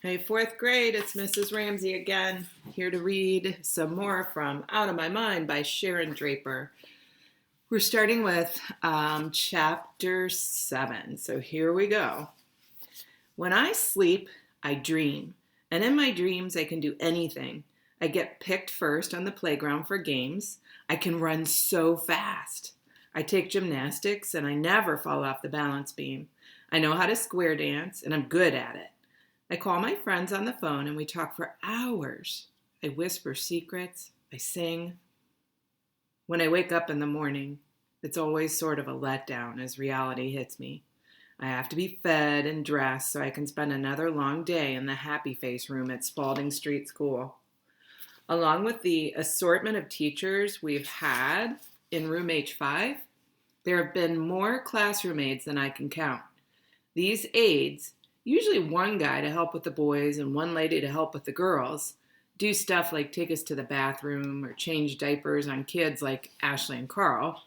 Hey, fourth grade, it's Mrs. Ramsey again, here to read some more from Out of My Mind by Sharon Draper. We're starting with chapter 7, so here we go. When I sleep, I dream, and in my dreams, I can do anything. I get picked first on the playground for games. I can run so fast. I take gymnastics, and I never fall off the balance beam. I know how to square dance, and I'm good at it. I call my friends on the phone and we talk for hours. I whisper secrets. I sing. When I wake up in the morning, it's always sort of a letdown as reality hits me. I have to be fed and dressed so I can spend another long day in the happy face room at Spalding Street School. Along with the assortment of teachers we've had in room H5, there have been more classroom aides than I can count. These aides, usually one guy to help with the boys and one lady to help with the girls, do stuff like take us to the bathroom or change diapers on kids like Ashley and Carl,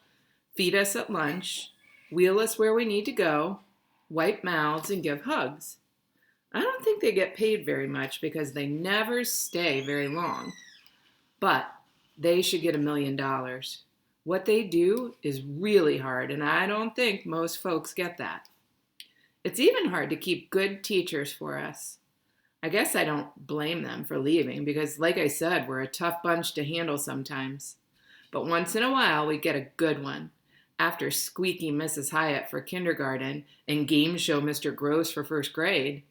feed us at lunch, wheel us where we need to go, wipe mouths, and give hugs. I don't think they get paid very much because they never stay very long. But they should get $1 million. What they do is really hard, and I don't think most folks get that. It's even hard to keep good teachers for us. I guess I don't blame them for leaving because, like I said, we're a tough bunch to handle sometimes. But once in a while, we get a good one. After squeaky Mrs. Hyatt for kindergarten and game show Mr. Gross for first grade,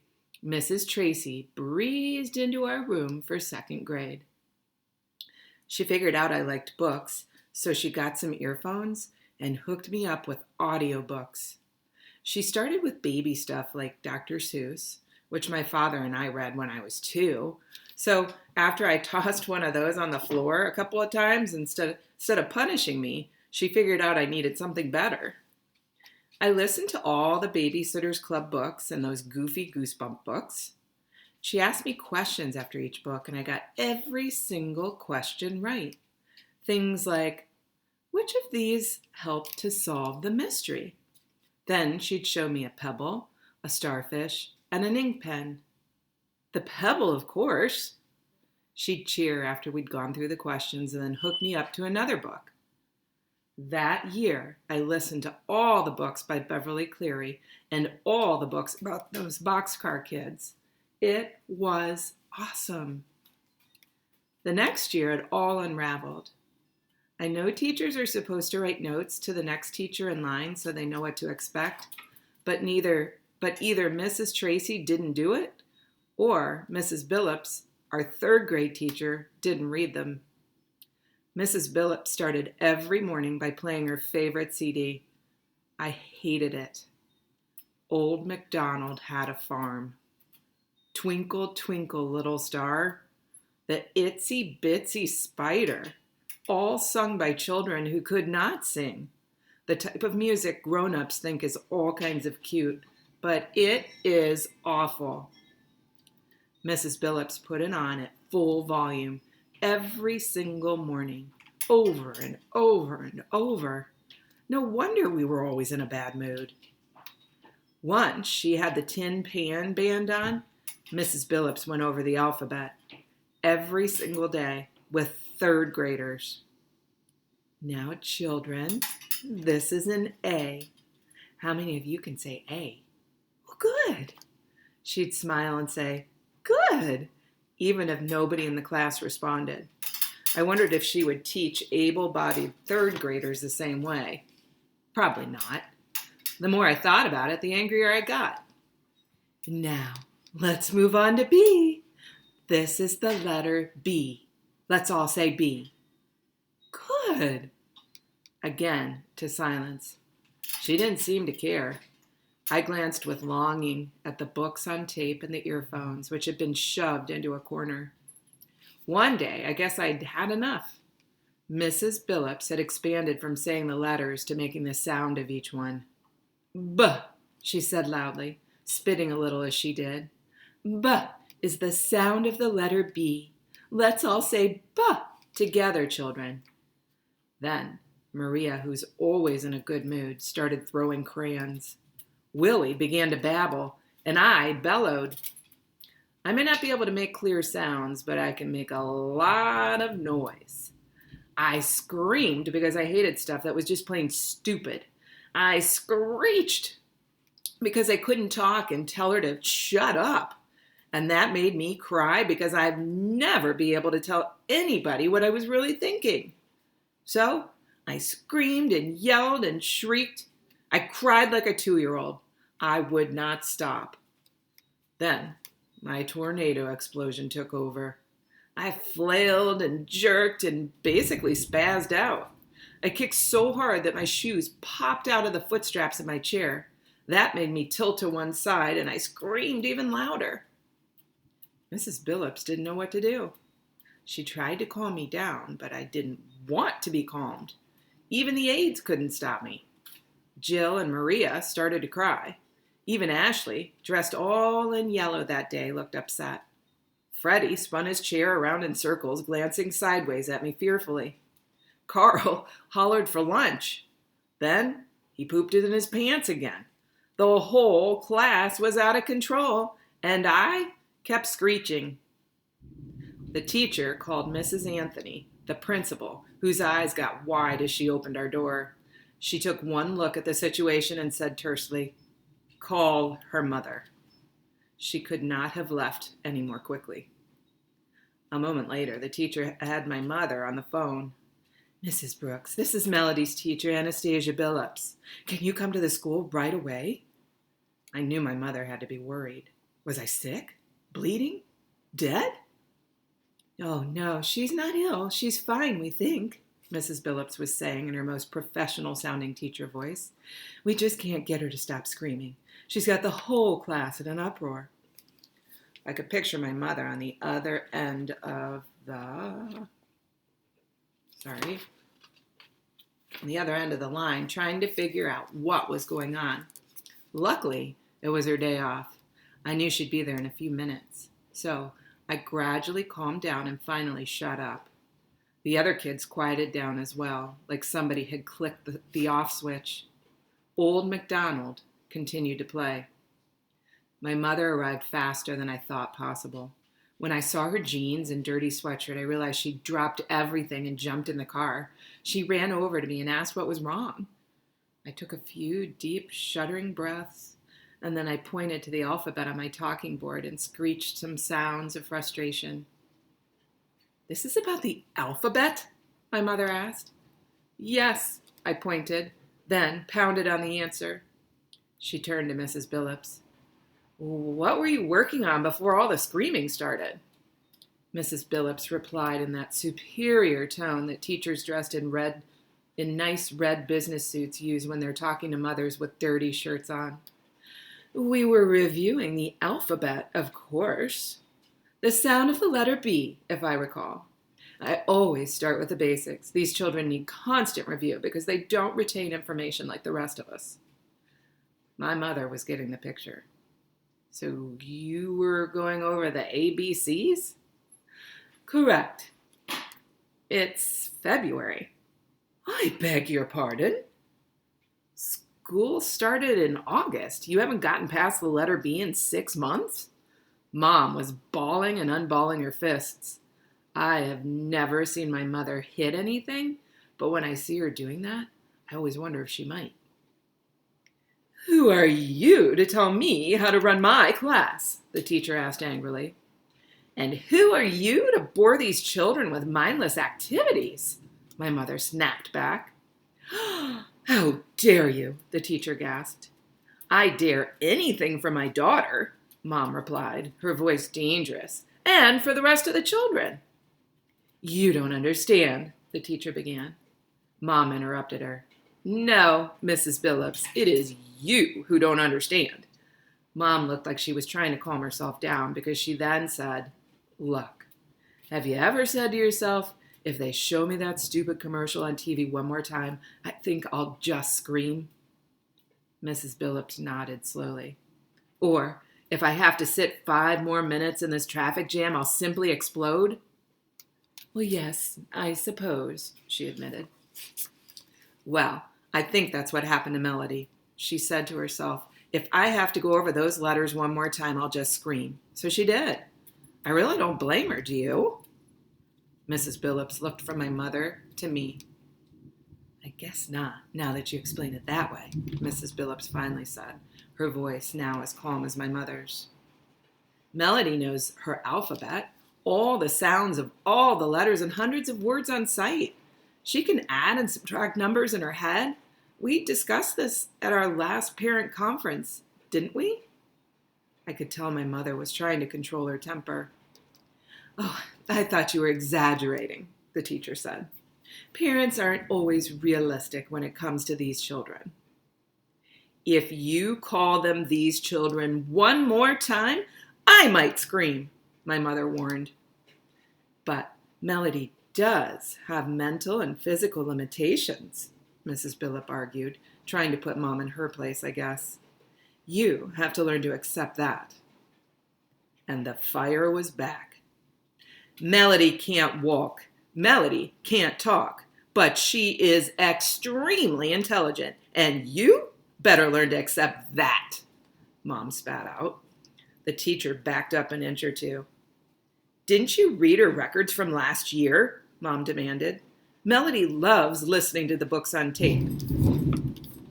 Mrs. Tracy breezed into our room for second grade. She figured out I liked books, so she got some earphones and hooked me up with audiobooks. She started with baby stuff like Dr. Seuss, which my father and I read when I was 2. So after I tossed one of those on the floor a couple of times, instead of punishing me, she figured out I needed something better. I listened to all the Babysitter's Club books and those goofy Goosebump books. She asked me questions after each book, and I got every single question right. Things like, which of these helped to solve the mystery? Then she'd show me a pebble, a starfish, and an ink pen. The pebble, of course. She'd cheer after we'd gone through the questions and then hook me up to another book. That year, I listened to all the books by Beverly Cleary and all the books about those boxcar kids. It was awesome. The next year, it all unraveled. I know teachers are supposed to write notes to the next teacher in line so they know what to expect, but either Mrs. Tracy didn't do it or Mrs. Billups, our third grade teacher, didn't read them. Mrs. Billups started every morning by playing her favorite CD. I hated it. Old MacDonald Had a Farm. Twinkle, Twinkle, Little Star. The Itsy Bitsy Spider. All sung by children who could not sing. The type of music grown-ups think is all kinds of cute, but it is awful. Mrs. Billups put it on at full volume every single morning, over and over and over. No wonder we were always in a bad mood. Once she had the Tin Pan Band on, Mrs. Billups went over the alphabet every single day with third graders. Now, children, this is an A. How many of you can say A? Well, good. She'd smile and say, good, even if nobody in the class responded. I wondered if she would teach able-bodied third graders the same way. Probably not. The more I thought about it, the angrier I got. Now, let's move on to B. This is the letter B. Let's all say B. Good. Again, to silence. She didn't seem to care. I glanced with longing at the books on tape and the earphones, which had been shoved into a corner. One day, I guess I'd had enough. Mrs. Billups had expanded from saying the letters to making the sound of each one. B, she said loudly, spitting a little as she did. B is the sound of the letter B. Let's all say B together, children. Then Maria, who's always in a good mood, started throwing crayons. Willie began to babble, and I bellowed. I may not be able to make clear sounds, but I can make a lot of noise. I screamed because I hated stuff that was just plain stupid. I screeched because I couldn't talk and tell her to shut up. And that made me cry because I'd never be able to tell anybody what I was really thinking. So I screamed and yelled and shrieked. I cried like a 2-year-old. I would not stop. Then my tornado explosion took over. I flailed and jerked and basically spazzed out. I kicked so hard that my shoes popped out of the foot straps of my chair. That made me tilt to one side, and I screamed even louder. Mrs. Billups didn't know what to do. She tried to calm me down, but I didn't want to be calmed. Even the aides couldn't stop me. Jill and Maria started to cry. Even Ashley, dressed all in yellow that day, looked upset. Freddie spun his chair around in circles, glancing sideways at me fearfully. Carl hollered for lunch. Then he pooped it in his pants again. The whole class was out of control, and I kept screeching. The teacher called Mrs. Anthony, the principal, whose eyes got wide as she opened our door. She took one look at the situation and said tersely, "Call her mother." She could not have left any more quickly. A moment later, the teacher had my mother on the phone. "Mrs. Brooks, this is Melody's teacher, Anastasia Billups. Can you come to the school right away?" I knew my mother had to be worried. Was I sick? Bleeding? Dead? "Oh, no, she's not ill. She's fine, we think," Mrs. Billups was saying in her most professional-sounding teacher voice. "We just can't get her to stop screaming. She's got the whole class in an uproar." I could picture my mother on the other end of the line, trying to figure out what was going on. Luckily, it was her day off. I knew she'd be there in a few minutes. So I gradually calmed down and finally shut up. The other kids quieted down as well, like somebody had clicked the off switch. Old MacDonald continued to play. My mother arrived faster than I thought possible. When I saw her jeans and dirty sweatshirt, I realized she'd dropped everything and jumped in the car. She ran over to me and asked what was wrong. I took a few deep, shuddering breaths, and then I pointed to the alphabet on my talking board and screeched some sounds of frustration. "This is about the alphabet?" my mother asked. "Yes," I pointed, then pounded on the answer. She turned to Mrs. Billups. "What were you working on before all the screaming started?" Mrs. Billups replied in that superior tone that teachers dressed in nice red business suits use when they're talking to mothers with dirty shirts on. "We were reviewing the alphabet, of course. The sound of the letter B, if I recall. I always start with the basics. These children need constant review because they don't retain information like the rest of us." My mother was getting the picture. "So you were going over the ABCs?" "Correct. It's February." "I beg your pardon?" "School started in August. You haven't gotten past the letter B in 6 months?" Mom was bawling and unballing her fists. I have never seen my mother hit anything, but when I see her doing that, I always wonder if she might. "Who are you to tell me how to run my class?" the teacher asked angrily. "And who are you to bore these children with mindless activities?" my mother snapped back. "How dare you?" the teacher gasped. "I dare anything for my daughter," Mom replied, her voice dangerous, "and for the rest of the children." "You don't understand," the teacher began. Mom interrupted her. "No, Mrs. Billups, it is you who don't understand." Mom looked like she was trying to calm herself down because she then said, "Look, have you ever said to yourself, if they show me that stupid commercial on TV one more time, I think I'll just scream?" Mrs. Billups nodded slowly. "Or, if I have to sit 5 more minutes in this traffic jam, I'll simply explode?" "Well, yes, I suppose," she admitted. "Well, I think that's what happened to Melody." She said to herself, "If I have to go over those letters one more time, I'll just scream." So she did. I really don't blame her, do you? Mrs. Billups looked from my mother to me. I guess not, now that you explain it that way, Mrs. Billups finally said, her voice now as calm as my mother's. Melody knows her alphabet, all the sounds of all the letters and hundreds of words on sight. She can add and subtract numbers in her head. We discussed this at our last parent conference, didn't we? I could tell my mother was trying to control her temper. Oh, I thought you were exaggerating, the teacher said. Parents aren't always realistic when it comes to these children. If you call them these children one more time, I might scream, my mother warned. But Melody does have mental and physical limitations, Mrs. Billup argued, trying to put Mom in her place, I guess. You have to learn to accept that. And the fire was back. Melody can't walk. Melody can't talk. But she is extremely intelligent. And you better learn to accept that, Mom spat out. The teacher backed up an inch or two. Didn't you read her records from last year? Mom demanded. Melody loves listening to the books on tape.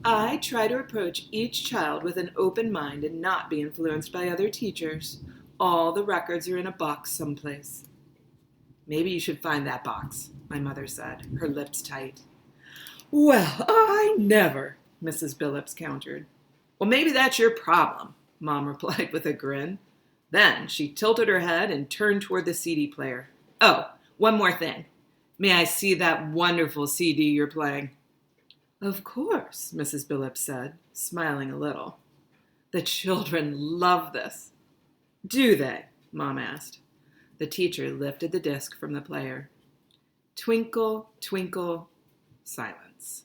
I try to approach each child with an open mind and not be influenced by other teachers. All the records are in a box someplace. Maybe you should find that box, my mother said, her lips tight. Well, I never, Mrs. Billups countered. Well, maybe that's your problem, Mom replied with a grin. Then she tilted her head and turned toward the CD player. Oh, one more thing. May I see that wonderful CD you're playing? Of course, Mrs. Billups said, smiling a little. The children love this. Do they? Mom asked. The teacher lifted the disc from the player. Twinkle, twinkle, silence.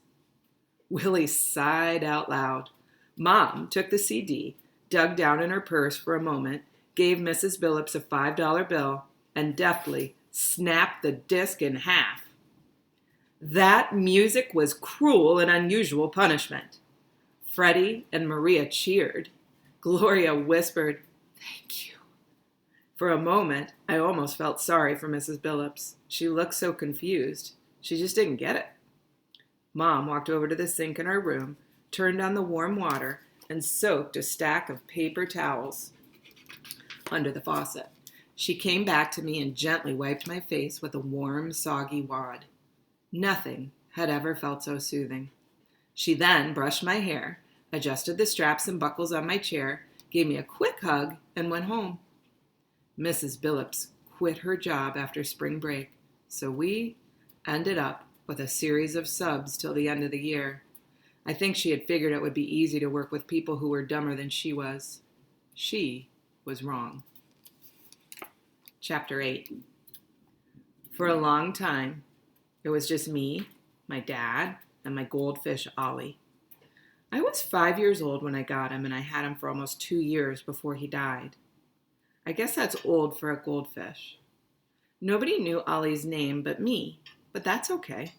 Willie sighed out loud. Mom took the CD, dug down in her purse for a moment, gave Mrs. Billups a $5 bill, and deftly snapped the disc in half. That music was cruel and unusual punishment. Freddie and Maria cheered. Gloria whispered, "Thank you." For a moment, I almost felt sorry for Mrs. Billups. She looked so confused. She just didn't get it. Mom walked over to the sink in our room, turned on the warm water, and soaked a stack of paper towels under the faucet. She came back to me and gently wiped my face with a warm, soggy wad. Nothing had ever felt so soothing. She then brushed my hair, adjusted the straps and buckles on my chair, gave me a quick hug, and went home. Mrs. Billups quit her job after spring break, so we ended up with a series of subs till the end of the year. I think she had figured it would be easy to work with people who were dumber than she was. She was wrong. Chapter 8. For a long time, it was just me, my dad, and my goldfish, Ollie. I was 5 years old when I got him, and I had him for almost 2 years before he died. I guess that's old for a goldfish. Nobody knew Ollie's name but me, but that's okay.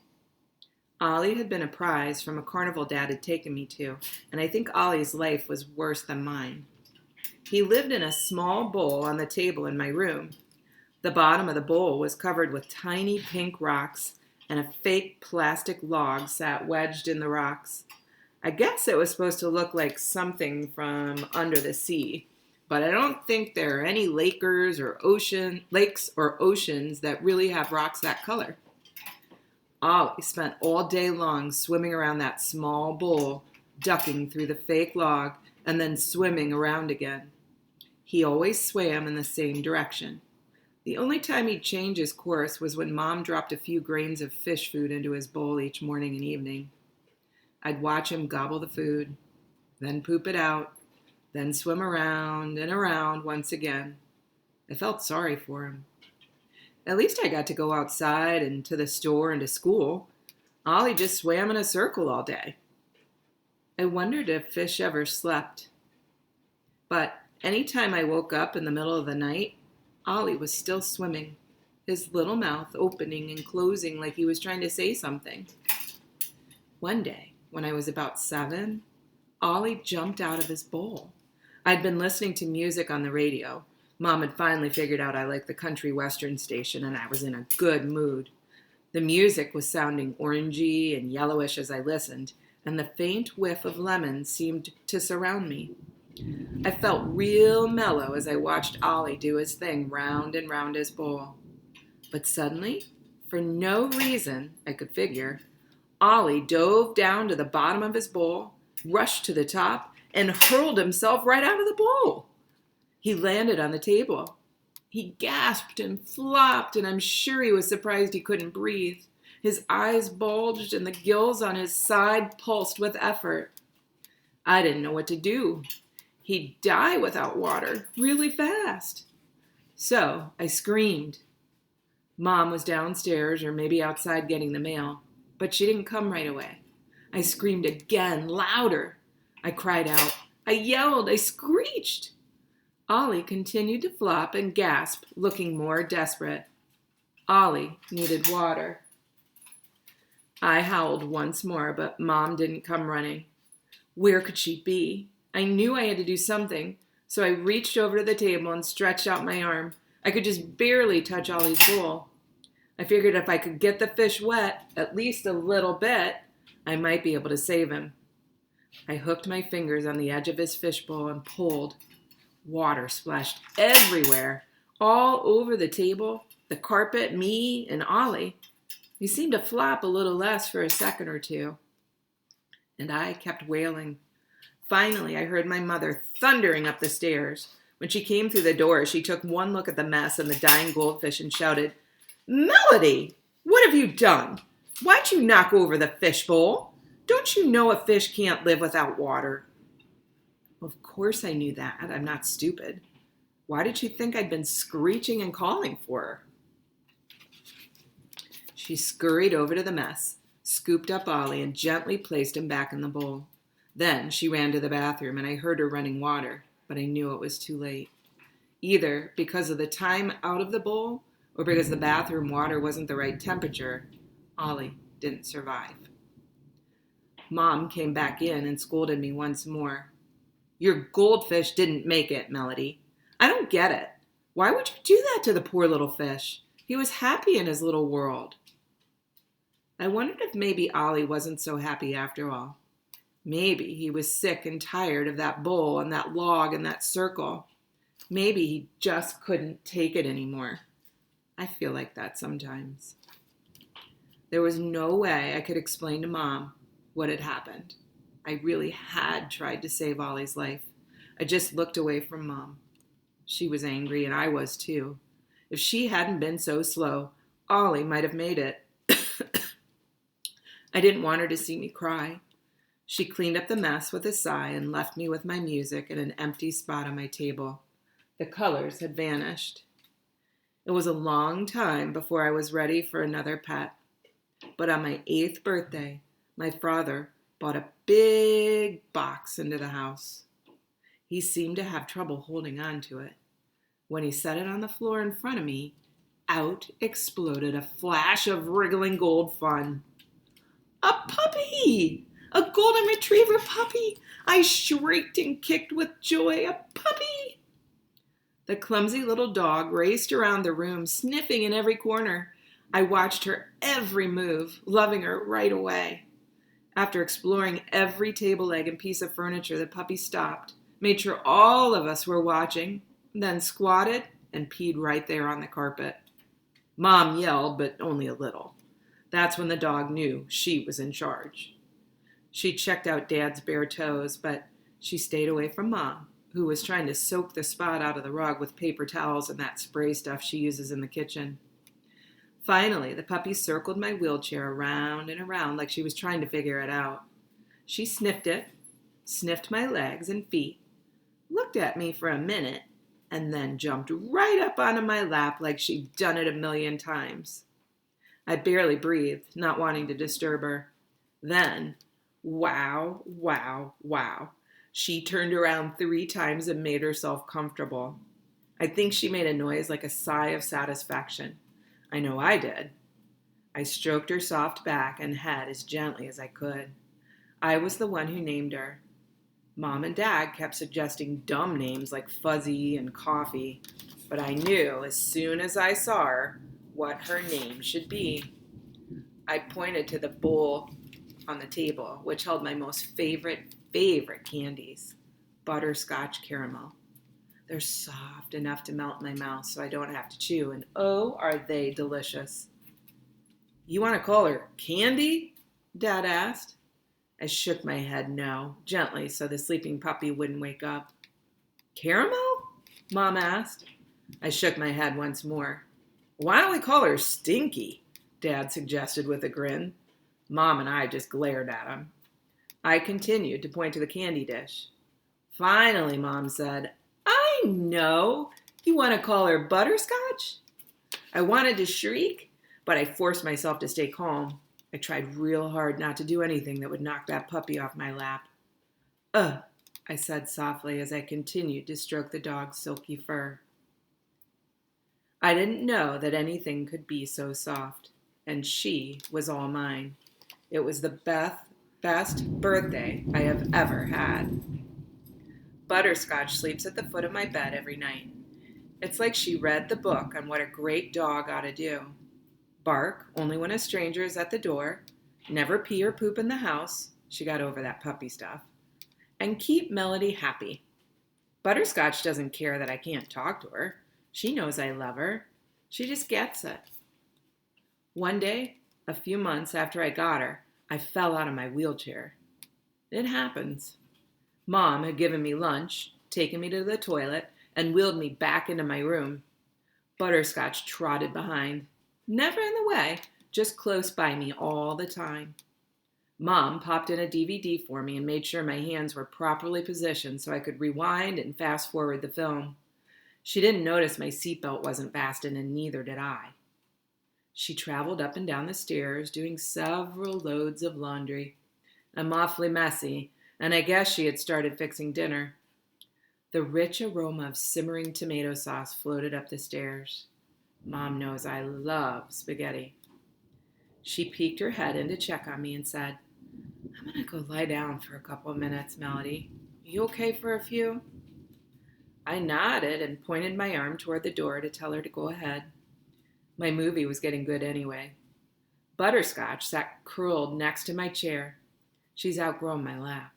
Ollie had been a prize from a carnival Dad had taken me to, and I think Ollie's life was worse than mine. He lived in a small bowl on the table in my room. The bottom of the bowl was covered with tiny pink rocks, and a fake plastic log sat wedged in the rocks. I guess it was supposed to look like something from under the sea, but I don't think there are any lakes or oceans that really have rocks that color. Ollie spent all day long swimming around that small bowl, ducking through the fake log, and then swimming around again. He always swam in the same direction. The only time he'd change his course was when Mom dropped a few grains of fish food into his bowl each morning and evening. I'd watch him gobble the food, then poop it out, then swim around and around once again. I felt sorry for him. At least I got to go outside and to the store and to school. Ollie just swam in a circle all day. I wondered if fish ever slept. But anytime I woke up in the middle of the night, Ollie was still swimming, his little mouth opening and closing like he was trying to say something. One day, when I was about 7, Ollie jumped out of his bowl. I'd been listening to music on the radio. Mom had finally figured out I liked the country western station, and I was in a good mood. The music was sounding orangey and yellowish as I listened, and the faint whiff of lemon seemed to surround me. I felt real mellow as I watched Ollie do his thing round and round his bowl. But suddenly, for no reason I could figure, Ollie dove down to the bottom of his bowl, rushed to the top, and hurled himself right out of the bowl. He landed on the table. He gasped and flopped, and I'm sure he was surprised he couldn't breathe. His eyes bulged, and the gills on his side pulsed with effort. I didn't know what to do. He'd die without water really fast. So I screamed. Mom was downstairs or maybe outside getting the mail, but she didn't come right away. I screamed again, louder. I cried out. I yelled. I screeched. Ollie continued to flop and gasp, looking more desperate. Ollie needed water. I howled once more, but Mom didn't come running. Where could she be? I knew I had to do something, so I reached over to the table and stretched out my arm. I could just barely touch Ollie's bowl. I figured if I could get the fish wet, at least a little bit, I might be able to save him. I hooked my fingers on the edge of his fishbowl and pulled. Water splashed everywhere, all over the table, the carpet, me, and Ollie. He seemed to flop a little less for a second or two. And I kept wailing. Finally, I heard my mother thundering up the stairs. When she came through the door, she took one look at the mess and the dying goldfish and shouted, "Melody, what have you done? Why'd you knock over the fishbowl? Don't you know a fish can't live without water?" Of course I knew that. I'm not stupid. Why did she think I'd been screeching and calling for her? She scurried over to the mess, scooped up Ollie, and gently placed him back in the bowl. Then she ran to the bathroom, and I heard her running water, but I knew it was too late. Either because of the time out of the bowl or because the bathroom water wasn't the right temperature, Ollie didn't survive. Mom came back in and scolded me once more. "Your goldfish didn't make it, Melody. I don't get it. Why would you do that to the poor little fish? He was happy in his little world." I wondered if maybe Ollie wasn't so happy after all. Maybe he was sick and tired of that bowl and that log and that circle. Maybe he just couldn't take it anymore. I feel like that sometimes. There was no way I could explain to Mom what had happened. I really had tried to save Ollie's life. I just looked away from Mom. She was angry, and I was too. If she hadn't been so slow, Ollie might have made it. I didn't want her to see me cry. She cleaned up the mess with a sigh and left me with my music in an empty spot on my table. The colors had vanished. It was a long time before I was ready for another pet. But on my 8th birthday, my father bought a big box into the house. He seemed to have trouble holding on to it. When he set it on the floor in front of me, out exploded a flash of wriggling gold fun. A puppy! A golden retriever puppy! I shrieked and kicked with joy. A puppy! The clumsy little dog raced around the room, sniffing in every corner. I watched her every move, loving her right away. After exploring every table leg and piece of furniture, the puppy stopped, made sure all of us were watching, then squatted and peed right there on the carpet. Mom yelled, but only a little. That's when the dog knew she was in charge. She checked out Dad's bare toes, but she stayed away from Mom, who was trying to soak the spot out of the rug with paper towels and that spray stuff she uses in the kitchen. Finally, the puppy circled my wheelchair around and around like she was trying to figure it out. She sniffed it, sniffed my legs and feet, looked at me for a minute, and then jumped right up onto my lap like she'd done it 1,000,000 times. I barely breathed, not wanting to disturb her. Then, wow, wow, wow, she turned around 3 times and made herself comfortable. I think she made a noise like a sigh of satisfaction. I know I did. I stroked her soft back and head as gently as I could. I was the one who named her. Mom and Dad kept suggesting dumb names like Fuzzy and Coffee, but I knew as soon as I saw her what her name should be. I pointed to the bowl on the table, which held my most favorite candies, butterscotch caramel. They're soft enough to melt in my mouth so I don't have to chew, and oh, are they delicious. You want to call her Candy? Dad asked. I shook my head no, gently so the sleeping puppy wouldn't wake up. Caramel? Mom asked. I shook my head once more. Why don't we call her Stinky? Dad suggested with a grin. Mom and I just glared at him. I continued to point to the candy dish. Finally, Mom said, I know. You want to call her Butterscotch? I wanted to shriek, but I forced myself to stay calm. I tried real hard not to do anything that would knock that puppy off my lap. Ugh, I said softly as I continued to stroke the dog's silky fur. I didn't know that anything could be so soft, and she was all mine. It was the best birthday I have ever had. Butterscotch sleeps at the foot of my bed every night. It's like she read the book on what a great dog ought to do. Bark only when a stranger is at the door, never pee or poop in the house, she got over that puppy stuff, and keep Melody happy. Butterscotch doesn't care that I can't talk to her. She knows I love her. She just gets it. One day, a few months after I got her, I fell out of my wheelchair. It happens. Mom had given me lunch, taken me to the toilet, and wheeled me back into my room. Butterscotch trotted behind. Never in the way, just close by me all the time. Mom popped in a DVD for me and made sure my hands were properly positioned so I could rewind and fast forward the film. She didn't notice my seatbelt wasn't fastened, and neither did I. She traveled up and down the stairs, doing several loads of laundry. I'm awfully messy, and I guess she had started fixing dinner. The rich aroma of simmering tomato sauce floated up the stairs. Mom knows I love spaghetti. She peeked her head in to check on me and said, I'm going to go lie down for a couple of minutes, Melody. You okay for a few? I nodded and pointed my arm toward the door to tell her to go ahead. My movie was getting good anyway. Butterscotch sat curled next to my chair. She's outgrown my lap.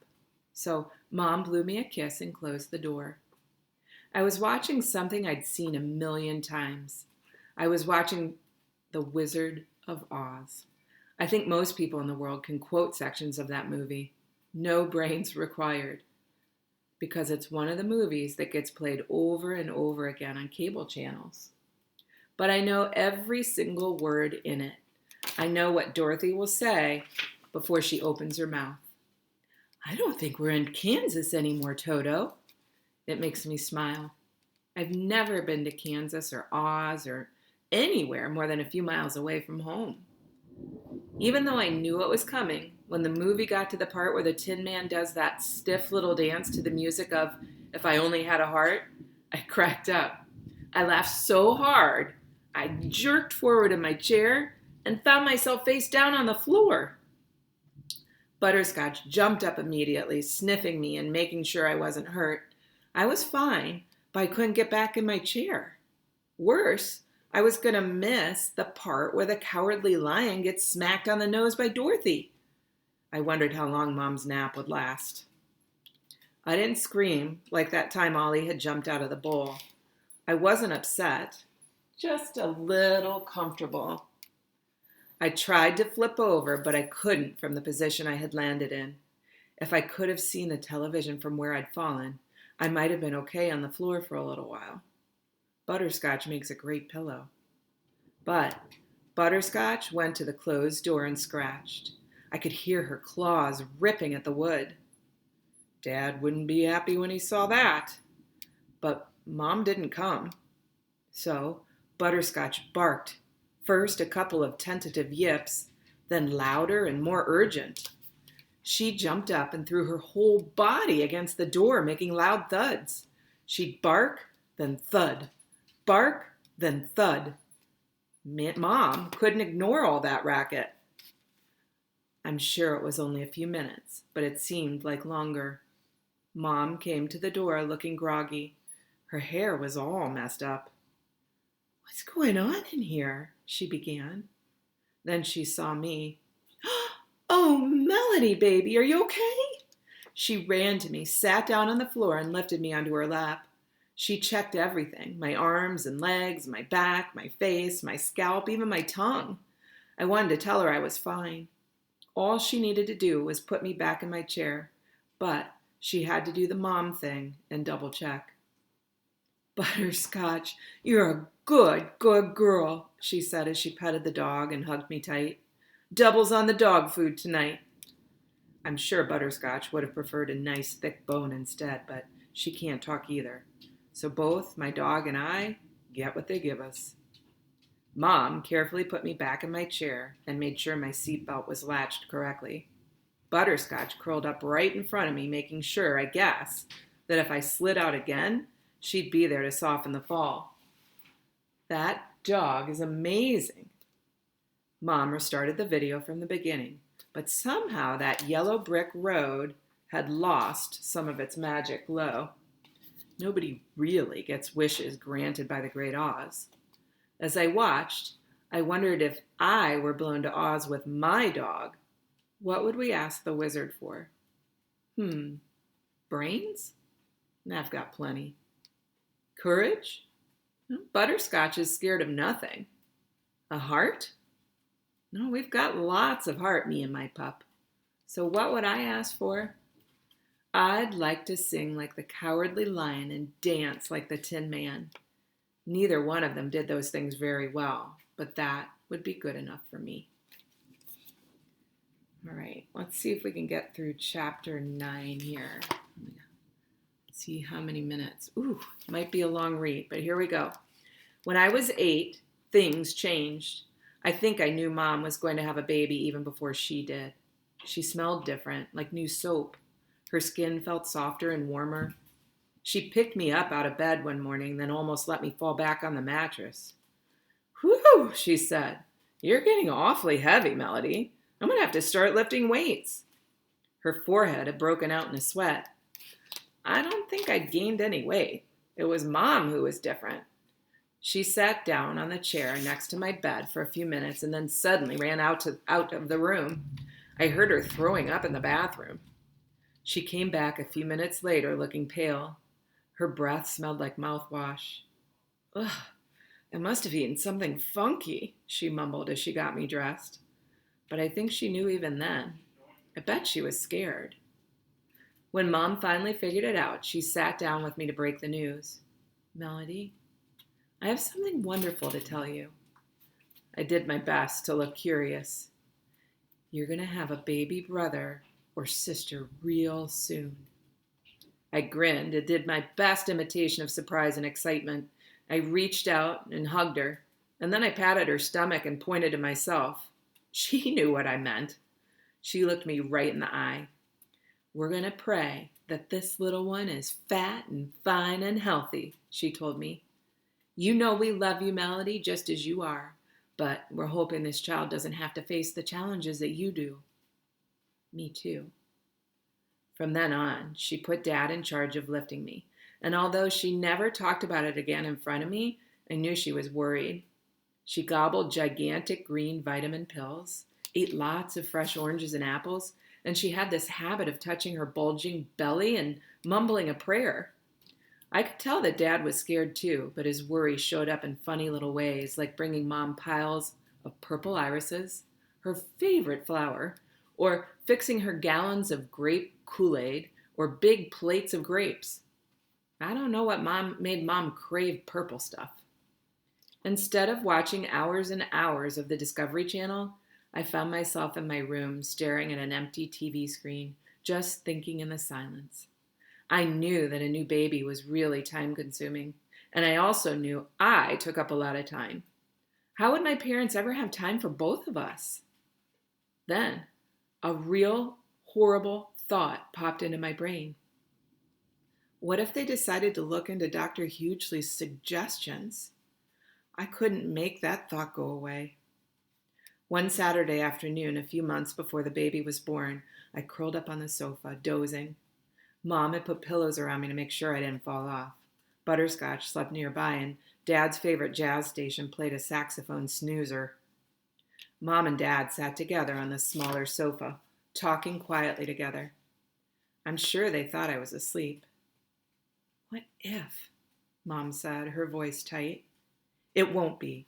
So Mom blew me a kiss and closed the door. I was watching something I'd seen a million times. I was watching The Wizard of Oz. I think most people in the world can quote sections of that movie. No brains required. Because it's one of the movies that gets played over and over again on cable channels. But I know every single word in it. I know what Dorothy will say before she opens her mouth. I don't think we're in Kansas anymore, Toto. It makes me smile. I've never been to Kansas or Oz or anywhere more than a few miles away from home. Even though I knew it was coming, when the movie got to the part where the Tin Man does that stiff little dance to the music of If I Only Had a Heart, I cracked up. I laughed so hard, I jerked forward in my chair and found myself face down on the floor. Butterscotch jumped up immediately, sniffing me and making sure I wasn't hurt. I was fine, but I couldn't get back in my chair. Worse, I was going to miss the part where the cowardly lion gets smacked on the nose by Dorothy. I wondered how long Mom's nap would last. I didn't scream like that time Ollie had jumped out of the bowl. I wasn't upset, just a little comfortable. I tried to flip over, but I couldn't from the position I had landed in. If I could have seen the television from where I'd fallen, I might have been okay on the floor for a little while. Butterscotch makes a great pillow. But Butterscotch went to the closed door and scratched. I could hear her claws ripping at the wood. Dad wouldn't be happy when he saw that. But Mom didn't come. So Butterscotch barked. First a couple of tentative yips, then louder and more urgent. She jumped up and threw her whole body against the door, making loud thuds. She'd bark, then thud. Bark, then thud. Mom couldn't ignore all that racket. I'm sure it was only a few minutes, but it seemed like longer. Mom came to the door looking groggy. Her hair was all messed up. "What's going on in here?" she began. Then she saw me. "Oh, Melody, baby, are you okay?" She ran to me, sat down on the floor, and lifted me onto her lap. She checked everything: my arms and legs, my back, my face, my scalp, even my tongue. I wanted to tell her I was fine. All she needed to do was put me back in my chair, but she had to do the mom thing and double check. "Butterscotch, you're a good girl," she said as she petted the dog and hugged me tight. "Doubles on the dog food tonight." I'm sure Butterscotch would have preferred a nice thick bone instead, but she can't talk either. So both my dog and I get what they give us. Mom carefully put me back in my chair and made sure my seatbelt was latched correctly. Butterscotch curled up right in front of me, making sure, I guess, that if I slid out again, she'd be there to soften the fall. That dog is amazing. Mom restarted the video from the beginning, but somehow that yellow brick road had lost some of its magic glow. Nobody really gets wishes granted by the Great Oz. As I watched, I wondered if I were blown to Oz with my dog, what would we ask the wizard for? Brains? I've got plenty. Courage? Butterscotch is scared of nothing. A heart? No, we've got lots of heart, me and my pup. So what would I ask for? I'd like to sing like the Cowardly Lion and dance like the Tin Man. Neither one of them did those things very well, but that would be good enough for me. All right, let's see if we can get through chapter 9 here. Let's see how many minutes. Ooh, might be a long read, but here we go. When I was 8, things changed. I think I knew Mom was going to have a baby even before she did. She smelled different, like new soap. Her skin felt softer and warmer. She picked me up out of bed one morning, then almost let me fall back on the mattress. "Whew," she said. "You're getting awfully heavy, Melody. I'm going to have to start lifting weights." Her forehead had broken out in a sweat. I don't think I'd gained any weight. It was Mom who was different. She sat down on the chair next to my bed for a few minutes and then suddenly ran out of the room. I heard her throwing up in the bathroom. She came back a few minutes later looking pale. Her breath smelled like mouthwash. "Ugh, I must have eaten something funky," she mumbled as she got me dressed. But I think she knew even then. I bet she was scared. When Mom finally figured it out, she sat down with me to break the news. "Melody, I have something wonderful to tell you." I did my best to look curious. "You're going to have a baby brother or sister real soon." I grinned and did my best imitation of surprise and excitement. I reached out and hugged her, and then I patted her stomach and pointed to myself. She knew what I meant. She looked me right in the eye. "We're going to pray that this little one is fat and fine and healthy," she told me. "You know we love you, Melody, just as you are, but we're hoping this child doesn't have to face the challenges that you do." Me too. From then on, she put Dad in charge of lifting me, and although she never talked about it again in front of me, I knew she was worried. She gobbled gigantic green vitamin pills, ate lots of fresh oranges and apples, and she had this habit of touching her bulging belly and mumbling a prayer. I could tell that Dad was scared too, but his worry showed up in funny little ways, like bringing Mom piles of purple irises, her favorite flower, or fixing her gallons of grape Kool-Aid or big plates of grapes. I don't know what made Mom crave purple stuff. Instead of watching hours and hours of the Discovery Channel, I found myself in my room staring at an empty TV screen, just thinking in the silence. I knew that a new baby was really time-consuming, and I also knew I took up a lot of time. How would my parents ever have time for both of us? Then, a real horrible thought popped into my brain. What if they decided to look into Dr. Hughley's suggestions? I couldn't make that thought go away. One Saturday afternoon, a few months before the baby was born, I curled up on the sofa, dozing. Mom had put pillows around me to make sure I didn't fall off. Butterscotch slept nearby, and Dad's favorite jazz station played a saxophone snoozer. Mom and Dad sat together on the smaller sofa, talking quietly together. I'm sure they thought I was asleep. What if? Mom said, her voice tight. It won't be.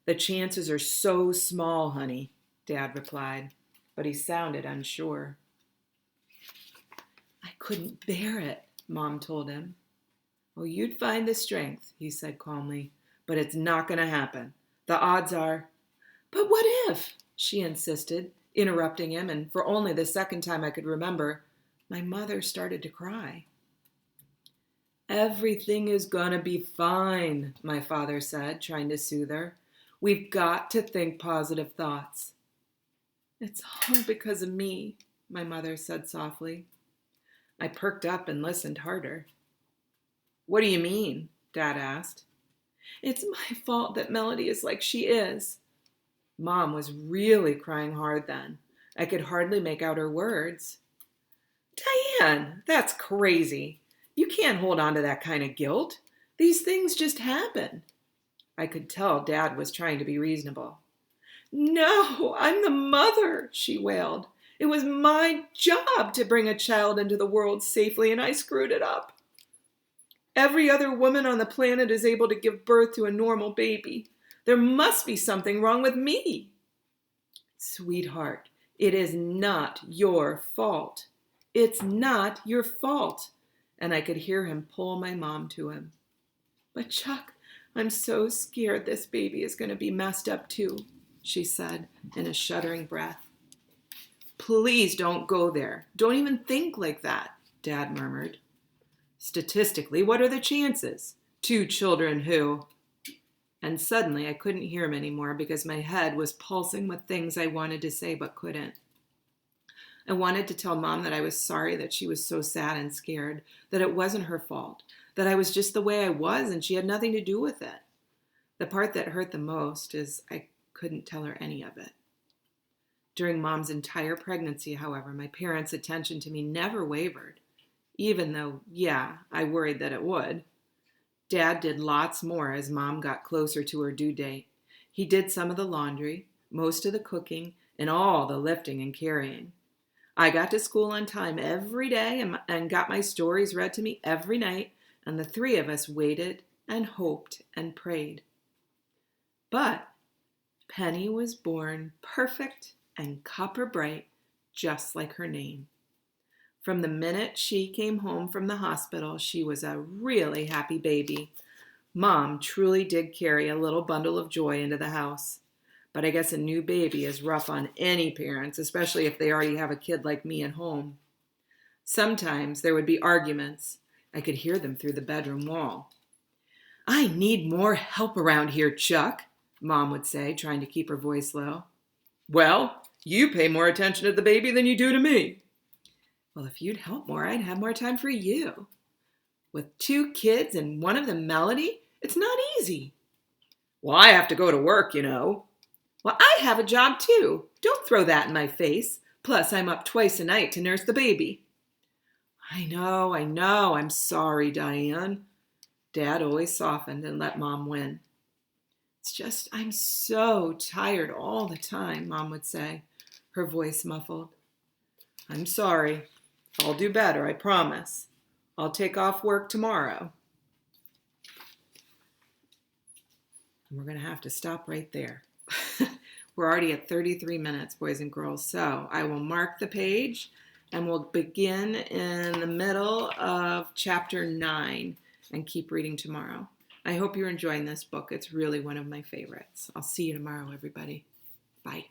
The chances are so small, honey, Dad replied, but he sounded unsure. I couldn't bear it, Mom told him. Oh, you'd find the strength, he said calmly, but it's not going to happen. The odds are... But what if? She insisted, interrupting him, and for only the second time I could remember, my mother started to cry. Everything is going to be fine, my father said, trying to soothe her. We've got to think positive thoughts. It's all because of me, my mother said softly. I perked up and listened harder. What do you mean? Dad asked. It's my fault that Melody is like she is. Mom was really crying hard then. I could hardly make out her words. Diane, that's crazy. You can't hold on to that kind of guilt. These things just happen. I could tell Dad was trying to be reasonable. No, I'm the mother, she wailed. It was my job to bring a child into the world safely, and I screwed it up. Every other woman on the planet is able to give birth to a normal baby. There must be something wrong with me. Sweetheart, it is not your fault. It's not your fault. And I could hear him pull my mom to him. But Chuck, I'm so scared this baby is going to be messed up too, she said in a shuddering breath. Please don't go there. Don't even think like that, Dad murmured. Statistically, what are the chances? 2 children who... And suddenly I couldn't hear him anymore because my head was pulsing with things I wanted to say but couldn't. I wanted to tell Mom that I was sorry that she was so sad and scared, that it wasn't her fault, that I was just the way I was and she had nothing to do with it. The part that hurt the most is I couldn't tell her any of it. During Mom's entire pregnancy, however, my parents' attention to me never wavered, even though, I worried that it would. Dad did lots more as Mom got closer to her due date. He did some of the laundry, most of the cooking, and all the lifting and carrying. I got to school on time every day and got my stories read to me every night, and the 3 of us waited and hoped and prayed. But Penny was born perfect and copper bright, just like her name. From the minute she came home from the hospital, she was a really happy baby. Mom truly did carry a little bundle of joy into the house. But I guess a new baby is rough on any parents, especially if they already have a kid like me at home. Sometimes there would be arguments. I could hear them through the bedroom wall. I need more help around here, Chuck, Mom would say, trying to keep her voice low. Well, you pay more attention to the baby than you do to me. Well, if you'd help more, I'd have more time for you. With 2 kids and one of them Melody, it's not easy. Well, I have to go to work, you know. Well, I have a job too. Don't throw that in my face. Plus, I'm up twice a night to nurse the baby. I know. I'm sorry, Diane. Dad always softened and let Mom win. It's just I'm so tired all the time, Mom would say, her voice muffled. I'm sorry. I'll do better, I promise. I'll take off work tomorrow. And we're going to have to stop right there. We're already at 33 minutes, boys and girls. So I will mark the page and we'll begin in the middle of chapter 9 and keep reading tomorrow. I hope you're enjoying this book. It's really one of my favorites. I'll see you tomorrow, everybody. Bye.